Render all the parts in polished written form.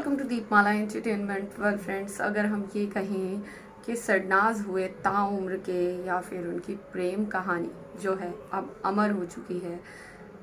Welcome to Deepmala entertainment. Well friends, अगर हम ये कहें कि सरनाज हुए ताउम्र के या फिर उनकी प्रेम कहानी जो है अब अमर हो चुकी है,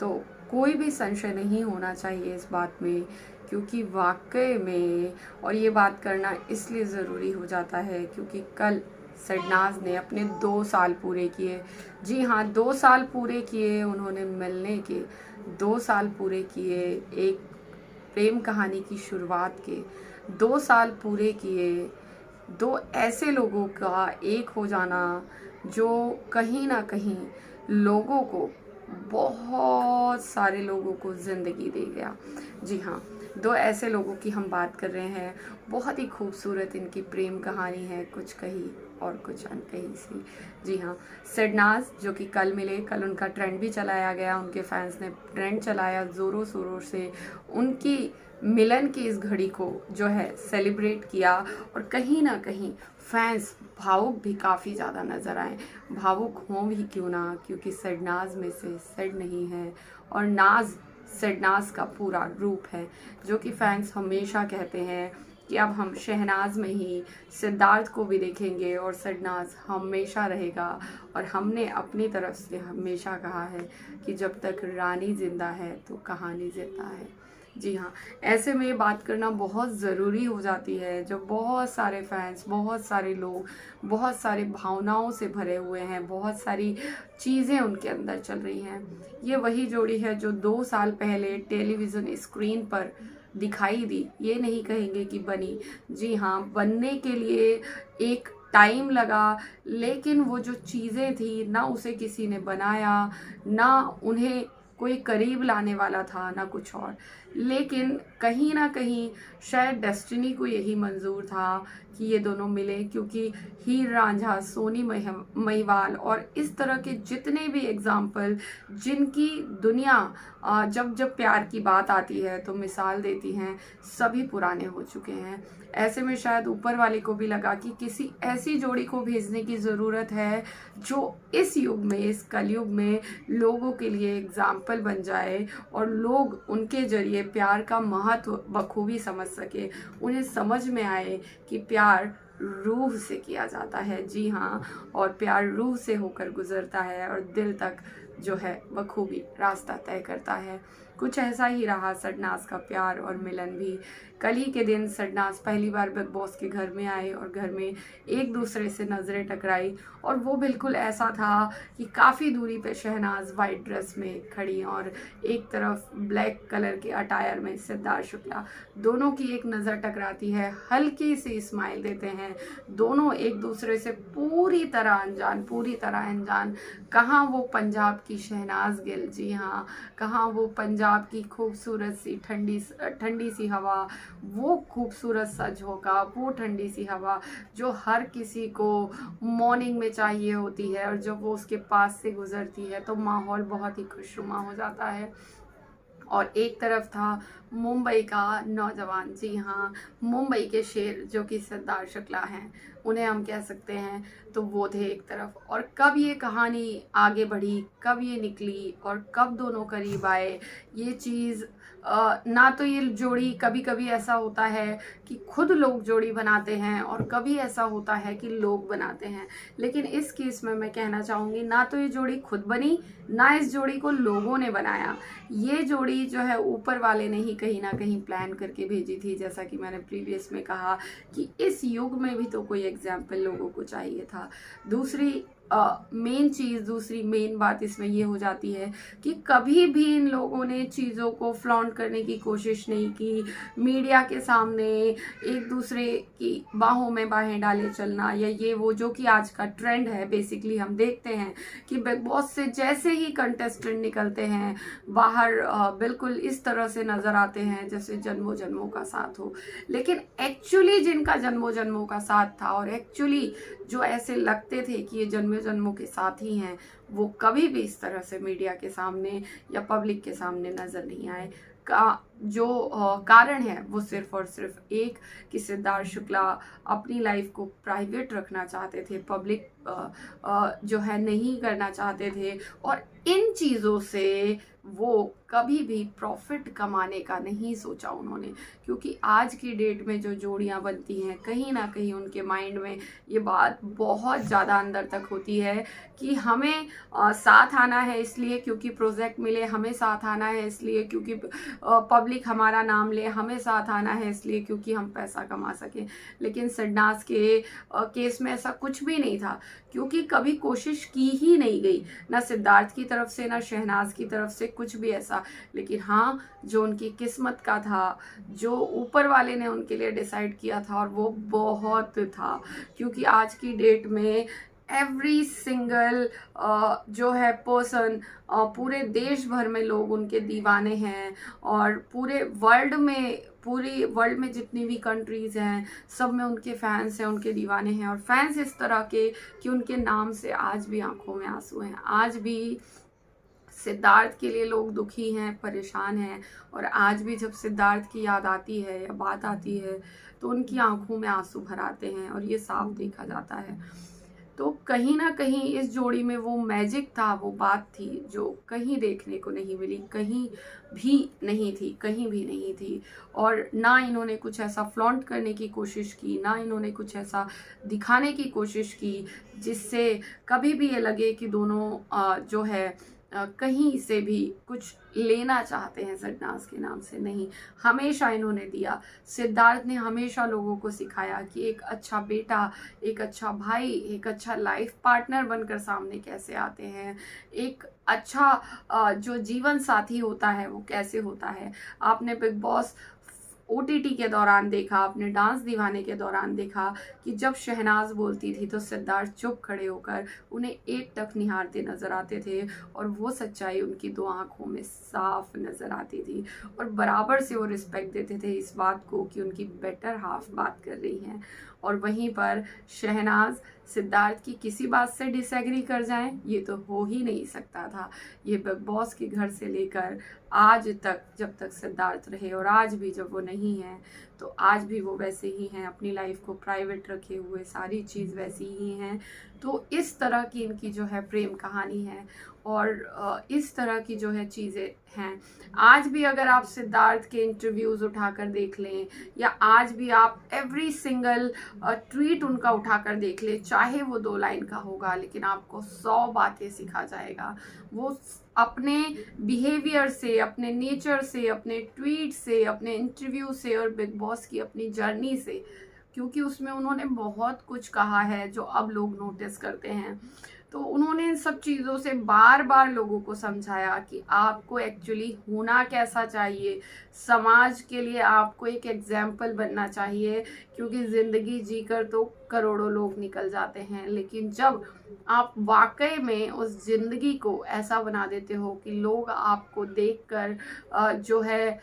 तो कोई भी संशय नहीं होना चाहिए इस बात में, क्योंकि वाकई में और ये बात करना इसलिए ज़रूरी हो जाता है क्योंकि कल सरनाज ने अपने 2 साल पूरे किए। जी हाँ, 2 साल पूरे किए उन्होंने मिलने के, 2 साल पूरे किए एक प्रेम कहानी की शुरुआत के, 2 साल पूरे किए दो ऐसे लोगों का एक हो जाना जो कहीं ना कहीं लोगों को, बहुत सारे लोगों को ज़िंदगी दे गया। जी हाँ, 2 ऐसे लोगों की हम बात कर रहे हैं। बहुत ही खूबसूरत इनकी प्रेम कहानी है, कुछ कही और कुछ अनकही सी। जी हाँ, सरनाज जो कि कल मिले, कल उनका ट्रेंड भी चलाया गया, उनके फैंस ने ट्रेंड चलाया ज़ोरों शोरों से, उनकी मिलन की इस घड़ी को जो है सेलिब्रेट किया। और कहीं ना कहीं फैंस भावुक भी काफ़ी ज़्यादा नज़र आए। भावुक हों भी क्यों ना, क्योंकि सरनाज में से सर नहीं है और नाज सरनाज का पूरा रूप है, जो कि फैंस हमेशा कहते हैं कि अब हम शहनाज में ही सिद्धार्थ को भी देखेंगे और सरनाज हमेशा रहेगा। और हमने अपनी तरफ से हमेशा कहा है कि जब तक रानी जिंदा है तो कहानी जिंदा है। जी हाँ, ऐसे में ये बात करना बहुत ज़रूरी हो जाती है जब बहुत सारे फैंस, बहुत सारे लोग, बहुत सारी भावनाओं से भरे हुए हैं, बहुत सारी चीज़ें उनके अंदर चल रही हैं। ये वही जोड़ी है जो 2 साल पहले टेलीविज़न स्क्रीन पर दिखाई दी, ये नहीं कहेंगे कि बनी। जी हाँ, बनने के लिए एक टाइम लगा, लेकिन वो जो चीज़ें थी ना उसे किसी ने बनाया, ना उन्हें कोई करीब लाने वाला था, ना कुछ और। लेकिन कहीं ना कहीं शायद डेस्टिनी को यही मंजूर था कि ये दोनों मिले, क्योंकि हीर रांझा, सोनी महिवाल और इस तरह के जितने भी एग्जाम्पल जिनकी दुनिया जब जब प्यार की बात आती है तो मिसाल देती हैं, सभी पुराने हो चुके हैं। ऐसे में शायद ऊपर वाले को भी लगा कि किसी ऐसी जोड़ी को भेजने की ज़रूरत है जो इस युग में, इस कलयुग में लोगों के लिए एग्जाम्पल बन जाए और लोग उनके जरिए प्यार का महत्व बखूबी समझ सके, उन्हें समझ में आए कि प्यार रूह से किया जाता है। जी हाँ, और प्यार रूह से होकर गुजरता है और दिल तक जो है बखूबी रास्ता तय करता है। कुछ ऐसा ही रहा सरनाज का प्यार और मिलन भी। कल ही के दिन सरनाज पहली बार बिग बॉस के घर में आए और घर में एक दूसरे से नज़रें टकराई, और वो बिल्कुल ऐसा था कि काफ़ी दूरी पे शहनाज वाइट ड्रेस में खड़ी और एक तरफ ब्लैक कलर के अटायर में सिद्धार्थ शुक्ला। दोनों की एक नज़र टकराती है, हल्की सी स्माइल देते हैं, दोनों एक दूसरे से पूरी तरह अनजान, पूरी तरह अनजान। कहाँ वो पंजाब की शहनाज गिल, जी हाँ, कहाँ वो पंजाब की खूबसूरत सी ठंडी सी हवा, वो खूबसूरत सा झोंका, वो ठंडी सी हवा जो हर किसी को मॉर्निंग में चाहिए होती है, और जब वो उसके पास से गुजरती है तो माहौल बहुत ही खुशनुमा हो जाता है। और एक तरफ था मुंबई का नौजवान, जी हाँ, मुंबई के शेर जो कि सिद्धार्थ शुक्ला हैं, उन्हें हम कह सकते हैं, तो वो थे एक तरफ। और कब ये कहानी आगे बढ़ी, कब ये निकली और कब दोनों करीब आए, ये चीज़ ना तो ये जोड़ी, कभी कभी ऐसा होता है कि खुद लोग जोड़ी बनाते हैं और कभी ऐसा होता है कि लोग बनाते हैं, लेकिन इस केस में मैं कहना चाहूँगी ना तो ये जोड़ी खुद बनी, ना इस जोड़ी को लोगों ने बनाया। ये जोड़ी जो है ऊपर वाले ने ही कहीं ना कहीं प्लान करके भेजी थी। जैसा कि मैंने प्रीवियस में कहा कि इस युग में भी तो कोई एग्जाम्पल लोगों को चाहिए था। दूसरी दूसरी मेन बात इसमें ये हो जाती है कि कभी भी इन लोगों ने चीज़ों को फ्लॉन्ट करने की कोशिश नहीं की। मीडिया के सामने एक दूसरे की बाहों में बाहें डाले चलना, या ये वो जो कि आज का ट्रेंड है। बेसिकली हम देखते हैं कि बिग बॉस से जैसे ही कंटेस्टेंट निकलते हैं बाहर, बिल्कुल इस तरह से नज़र आते हैं जैसे जन्मों जन्मों का साथ हो, लेकिन एक्चुअली जिनका जन्मों जन्मों का साथ था और एक्चुअली जो ऐसे लगते थे कि ये जन्मों जन्मों के साथ ही हैं, वो कभी भी इस तरह से मीडिया के सामने या पब्लिक के सामने नजर नहीं आए। जो कारण है वो सिर्फ और सिर्फ एक, कि सिद्धार्थ शुक्ला अपनी लाइफ को प्राइवेट रखना चाहते थे, पब्लिक जो है नहीं करना चाहते थे, और इन चीज़ों से वो कभी भी प्रॉफिट कमाने का नहीं सोचा उन्होंने। क्योंकि आज की डेट में जो जोड़ियां बनती हैं, कहीं ना कहीं उनके माइंड में ये बात बहुत ज़्यादा अंदर तक होती है कि हमें साथ आना है इसलिए क्योंकि प्रोजेक्ट मिले, हमें साथ आना है इसलिए क्योंकि पब्लिक हमारा नाम ले, हमें साथ आना है इसलिए क्योंकि हम पैसा कमा सकें। लेकिन सरनाज के केस में ऐसा कुछ भी नहीं था, क्योंकि कभी कोशिश की ही नहीं गई, ना सिद्धार्थ की तरफ से ना शहनाज की तरफ से कुछ भी ऐसा। लेकिन हाँ, जो उनकी किस्मत का था, जो ऊपर वाले ने उनके लिए डिसाइड किया था, और वो बहुत था। क्योंकि आज की डेट में एवरी सिंगल जो है पर्सन, पूरे देश भर में लोग उनके दीवाने हैं, और पूरे वर्ल्ड में जितनी भी कंट्रीज़ हैं सब में उनके फैंस हैं, उनके दीवाने हैं। और फैंस इस तरह के कि उनके नाम से आज भी आंखों में आंसू हैं, आज भी सिद्धार्थ के लिए लोग दुखी हैं, परेशान हैं। और आज भी जब सिद्धार्थ की याद आती है या बात आती है तो उनकी आंखों में आंसू भर आते हैं, और ये साफ देखा जाता है। तो कहीं ना कहीं इस जोड़ी में वो मैजिक था, वो बात थी जो कहीं देखने को नहीं मिली, कहीं भी नहीं थी, कहीं भी नहीं थी। और ना इन्होंने कुछ ऐसा फ्लॉन्ट करने की कोशिश की, ना इन्होंने कुछ ऐसा दिखाने की कोशिश की जिससे कभी भी ये लगे कि दोनों जो है कहीं से भी कुछ लेना चाहते हैं सरनाज के नाम से। नहीं, हमेशा इन्होंने दिया। सिद्धार्थ ने हमेशा लोगों को सिखाया कि एक अच्छा बेटा, एक अच्छा भाई, एक अच्छा लाइफ पार्टनर बनकर सामने कैसे आते हैं, एक अच्छा जो जीवन साथी होता है वो कैसे होता है। आपने बिग बॉस OTT के दौरान देखा, आपने डांस दीवाने के दौरान देखा कि जब शहनाज बोलती थी तो सिद्धार्थ चुप खड़े होकर उन्हें एक टक निहारते नजर आते थे, और वो सच्चाई उनकी दो आंखों में साफ नजर आती थी। और बराबर से वो रिस्पेक्ट देते थे इस बात को कि उनकी बेटर हाफ बात कर रही हैं। और वहीं पर शहनाज सिद्धार्थ की किसी बात से डिसएग्री कर जाएं, ये तो हो ही नहीं सकता था। ये बिग बॉस के घर से लेकर आज तक, जब तक सिद्धार्थ रहे, और आज भी जब वो नहीं है तो आज भी वो वैसे ही हैं, अपनी लाइफ को प्राइवेट रखे हुए, सारी चीज़ वैसी ही हैं। तो इस तरह की इनकी जो है प्रेम कहानी है, और इस तरह की जो है चीज़ें हैं। आज भी अगर आप सिद्धार्थ के इंटरव्यूज़ उठाकर देख लें, या आज भी आप एवरी सिंगल ट्वीट उनका उठाकर देख लें, चाहे वो 2 लाइन का होगा, लेकिन आपको 100 बातें सिखा जाएगा। वो अपने बिहेवियर से, अपने नेचर से, अपने ट्वीट से, अपने इंटरव्यू से, और बिग बॉस की अपनी जर्नी से, क्योंकि उसमें उन्होंने बहुत कुछ कहा है जो अब लोग नोटिस करते हैं। तो उन्होंने इन सब चीज़ों से बार बार लोगों को समझाया कि आपको एक्चुअली होना कैसा चाहिए, समाज के लिए आपको एक एग्जाम्पल बनना चाहिए। क्योंकि ज़िंदगी जीकर तो करोड़ों लोग निकल जाते हैं, लेकिन जब आप वाकई में उस ज़िंदगी को ऐसा बना देते हो कि लोग आपको देखकर जो है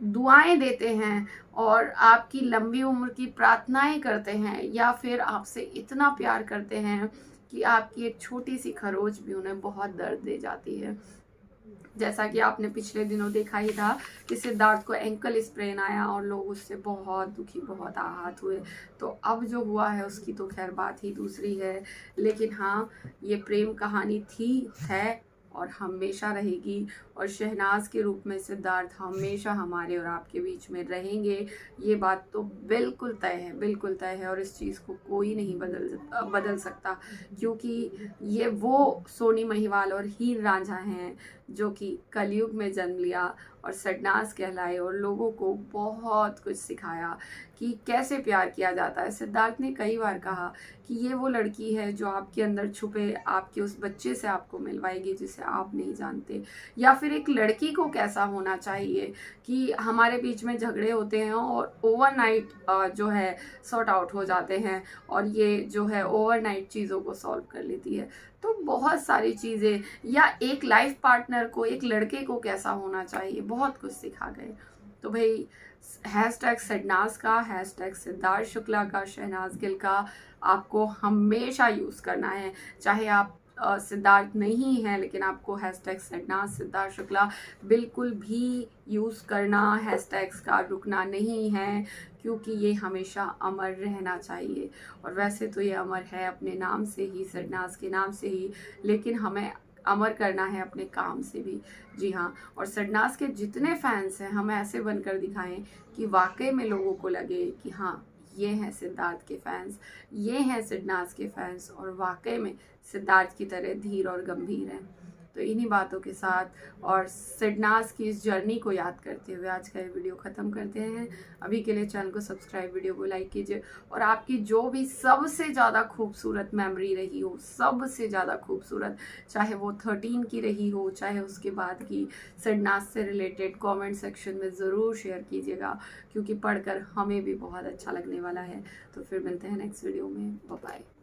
दुआएं देते हैं, और आपकी लंबी उम्र की प्रार्थनाएं करते हैं, या फिर आपसे इतना प्यार करते हैं कि आपकी एक छोटी सी खरोच भी उन्हें बहुत दर्द दे जाती है। जैसा कि आपने पिछले दिनों देखा ही था कि सिद्धार्थ को एंकल स्प्रेन आया और लोग उससे बहुत दुखी, बहुत आहत हुए। तो अब जो हुआ है उसकी तो खैर बात ही दूसरी है। लेकिन हाँ, ये प्रेम कहानी है और हमेशा रहेगी, और शहनाज के रूप में सिद्धार्थ हमेशा हमारे और आपके बीच में रहेंगे। ये बात तो बिल्कुल तय है, बिल्कुल तय है, और इस चीज़ को कोई नहीं बदल सकता। क्योंकि ये वो सोनी महिवाल और हीर रांझा हैं जो कि कलयुग में जन्म लिया और सरनाज कहलाए, और लोगों को बहुत कुछ सिखाया कि कैसे प्यार किया जाता है। सिद्धार्थ ने कई बार कहा कि ये वो लड़की है जो आपके अंदर छुपे आपके उस बच्चे से आपको मिलवाएगी जिसे आप नहीं जानते। या फिर एक लड़की को कैसा होना चाहिए कि हमारे बीच में झगड़े होते हैं और ओवरनाइट जो है सॉर्ट आउट हो जाते हैं, और ये जो है ओवरनाइट चीज़ों को सॉल्व कर लेती है। तो बहुत सारी चीज़ें, या एक लाइफ पार्टनर को, एक लड़के को कैसा होना चाहिए, बहुत कुछ सिखा गए। तो भाई हैशटैग सरनाज का, हैशटैग सिद्धार्थ शुक्ला का, शहनाज गिल का आपको हमेशा यूज़ करना है। चाहे आप सिद्धार्थ नहीं है, लेकिन आपको हैशटैग सरनाज सिद्धार्थ शुक्ला बिल्कुल भी यूज़ करना, हैशटैग्स का रुकना नहीं है, क्योंकि ये हमेशा अमर रहना चाहिए। और वैसे तो ये अमर है अपने नाम से ही, सरनाज के नाम से ही, लेकिन हमें अमर करना है अपने काम से भी। जी हाँ, और सरनाज के जितने फैंस हैं हम ऐसे बनकर दिखाएं कि वाकई में लोगों को लगे कि हाँ, ये हैं सिद्धार्थ के फैंस, ये हैं सरनाज के फैंस, और वाकई में सिद्धार्थ की तरह धीर और गंभीर हैं। तो इन्हीं बातों के साथ और सरनाज की इस जर्नी को याद करते हुए आज का ये वीडियो ख़त्म करते हैं। अभी के लिए चैनल को सब्सक्राइब, वीडियो को लाइक कीजिए, और आपकी जो भी सबसे ज़्यादा खूबसूरत मेमोरी रही हो, सबसे ज़्यादा खूबसूरत, चाहे वो 13 की रही हो, चाहे उसके बाद की, सरनाज से रिलेटेड कमेंट सेक्शन में ज़रूर शेयर कीजिएगा, क्योंकि पढ़कर हमें भी बहुत अच्छा लगने वाला है। तो फिर मिलते हैं नेक्स्ट वीडियो में। Bye bye.